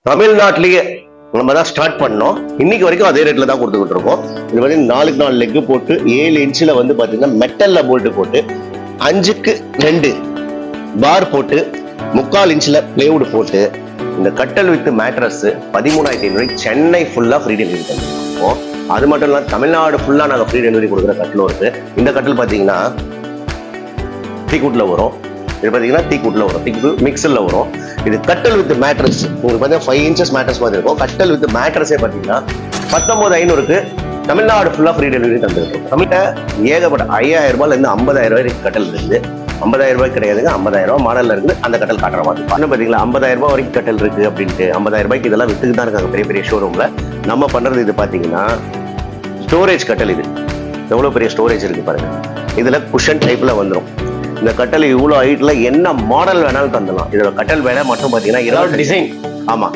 தமிழ்நாட்டிலேயே நம்ம தான் ஸ்டார்ட் பண்ணோம். இன்னைக்கு வரைக்கும் அதே ரேட்ல தான் கொடுத்துக்கிட்டு இருக்கோம். இது வந்து 4 லெக் போட்டு 7 இன்ச்சில் வந்து பாத்தீங்கன்னா மெட்டல்ல போல்ட் போட்டு 5க்கு 2 பார் போட்டு 3/4 இன்ச்சில் பிளேவுட் போட்டு இந்த கட்டல் வித் மேட்ரஸ் 13,500 சென்னை ஃபுல்லா ஃப்ரீ டெலிவரி பண்ணிருக்கோம். அது மட்டும் இல்லாம தமிழ்நாடு ஃபுல்லா நாங்க ஃப்ரீ டெலிவரி கொடுக்குற கட்டலும் இருக்கு. இந்த கட்டல் பாத்தீங்கன்னா தீக்கூட்டில் வரும். இது பார்த்தீங்கன்னா தீக்கூட்டில் வரும், தீக்கூட்டு மிக்சரில் வரும். இது கட்டல் வித் மேட்ரஸ் உங்களுக்கு பார்த்தீங்கன்னா 5 இன்ச்சஸ் மேட்ரஸ் மாதிரி இருக்கும். கட்டல் வித் மேட்ரஸே பார்த்தீங்கன்னா 19,500க்கு தமிழ்நாடு ஃபுல்லாக ஃப்ரீ டெலிவரி தந்துருக்கோம். தமிழ்கிட்ட ஏகப்பட்ட 5,000 ரூபாயிலேருந்து 50,000 ரூபாய் கட்டல் இருக்குது. 50,000 ரூபாய் கிடையாதுங்க, 50,000 ரூபாய் மாடலில் இருக்குது. அந்த கட்டல் காட்டுற மாதிரி இன்னும் பார்த்தீங்களா 50,000 ரூபாய் வரைக்கும் கட்டல் இருக்குது அப்படின்ட்டு. 50,000 ரூபாய்க்கு இதெல்லாம் வித்துக்கு தான் இருக்காங்க பெரிய பெரிய ஷோரூமில். நம்ம பண்ணுறது இது பார்த்தீங்கன்னா ஸ்டோரேஜ் கட்டல். இது எவ்வளோ பெரிய ஸ்டோரேஜ் இருக்குது பாருங்க. இதில் குஷன் டைப்பில் வந்துடும். இந்த கட்டல் இவ்வளோ ஹைட்ல என்ன மாடல் வேணாலும் தந்துடலாம். இதோட கட்டல் வேலை மட்டும் பார்த்தீங்கன்னா டிசைன். ஆமா,